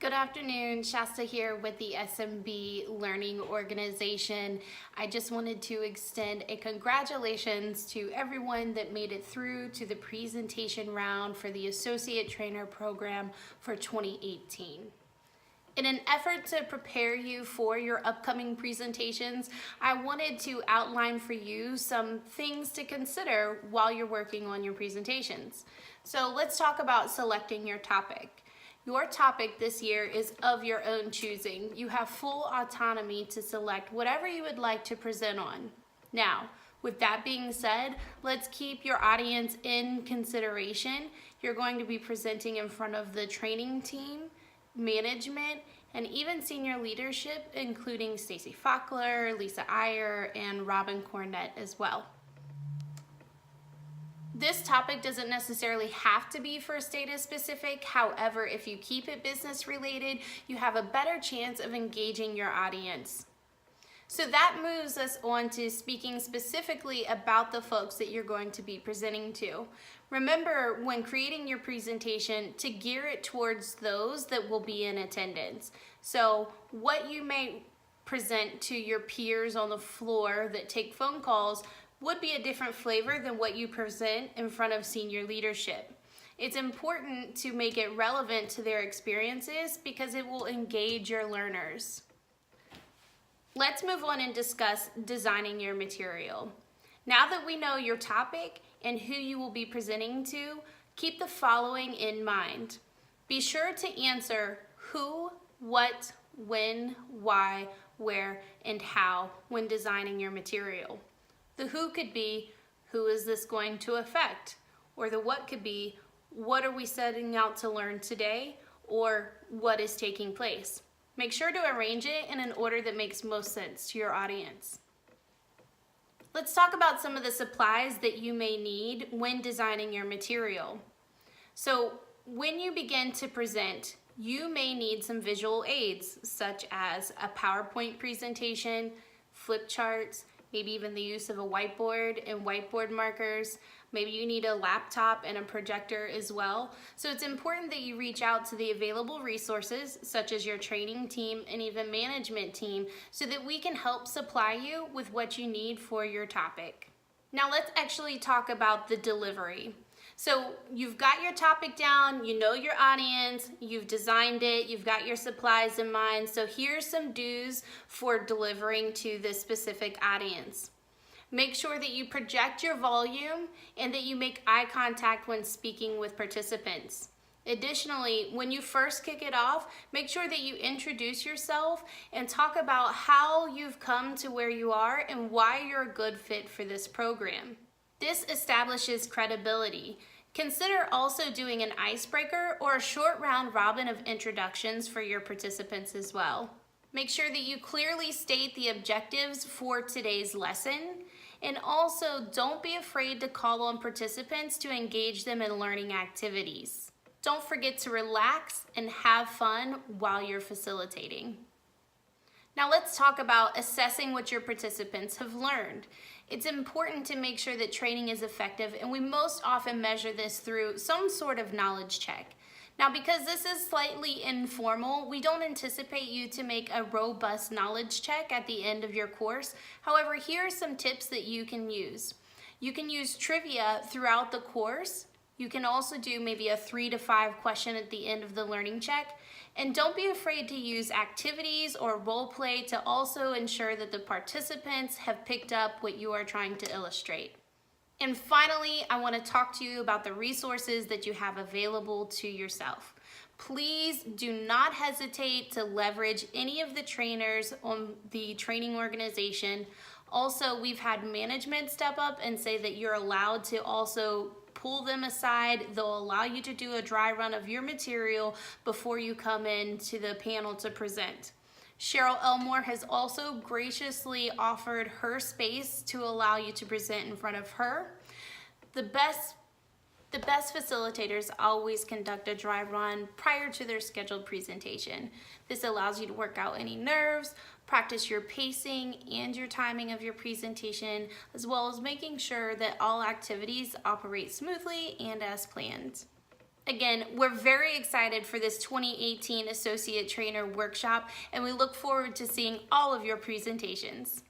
Good afternoon, Shasta here with the SMB Learning Organization. I just wanted to extend a congratulations to everyone that made it through to the presentation round for the Associate Trainer Program for 2018. In an effort to prepare you for your upcoming presentations, I wanted to outline for you some things to consider while you're working on your presentations. So let's talk about selecting your topic. Your topic this year is of your own choosing. You have full autonomy to select whatever you would like to present on. Now, with that being said, let's keep your audience in consideration. You're going to be presenting in front of the training team, management, and even senior leadership, including Stacy Fackler, Lisa Iyer, and Robin Cornett as well. This topic doesn't necessarily have to be first data specific. However, if you keep it business related, you have a better chance of engaging your audience. So that moves us on to speaking specifically about the folks that you're going to be presenting to. Remember, when creating your presentation, to gear it towards those that will be in attendance. So what you may present to your peers on the floor that take phone calls would be a different flavor than what you present in front of senior leadership. It's important to make it relevant to their experiences because it will engage your learners. Let's move on and discuss designing your material. Now that we know your topic and who you will be presenting to, keep the following in mind. Be sure to answer who, what, when, why, where, and how when designing your material. The who could be, who is this going to affect? Or the what could be, what are we setting out to learn today? Or what is taking place? Make sure to arrange it in an order that makes most sense to your audience. Let's talk about some of the supplies that you may need when designing your material. So when you begin to present, you may need some visual aids such as a PowerPoint presentation, flip charts, maybe even the use of a whiteboard and whiteboard markers. Maybe you need a laptop and a projector as well. So it's important that you reach out to the available resources, such as your training team and even management team, so that we can help supply you with what you need for your topic. Now let's actually talk about the delivery. So you've got your topic down, you know your audience, you've designed it, you've got your supplies in mind. So here's some do's for delivering to this specific audience. Make sure that you project your volume and that you make eye contact when speaking with participants. Additionally, when you first kick it off, make sure that you introduce yourself and talk about how you've come to where you are and why you're a good fit for this program. This establishes credibility. Consider also doing an icebreaker or a short round robin of introductions for your participants as well. Make sure that you clearly state the objectives for today's lesson, and also don't be afraid to call on participants to engage them in learning activities. Don't forget to relax and have fun while you're facilitating. Now let's talk about assessing what your participants have learned. It's important to make sure that training is effective, and we most often measure this through some sort of knowledge check. Now, because this is slightly informal, we don't anticipate you to make a robust knowledge check at the end of your course. However, here are some tips that you can use. You can use trivia throughout the course. You can also do maybe a 3 to 5 question at the end of the learning check. And don't be afraid to use activities or role play to also ensure that the participants have picked up what you are trying to illustrate. And finally, I want to talk to you about the resources that you have available to yourself. Please do not hesitate to leverage any of the trainers on the training organization. Also, we've had management step up and say that you're allowed to also pull them aside. They'll allow you to do a dry run of your material before you come in to the panel to present. Cheryl Elmore has also graciously offered her space to allow you to present in front of her. The best facilitators always conduct a dry run prior to their scheduled presentation. This allows you to work out any nerves, practice your pacing and your timing of your presentation, as well as making sure that all activities operate smoothly and as planned. Again, we're very excited for this 2018 Associate Trainer Workshop, and we look forward to seeing all of your presentations.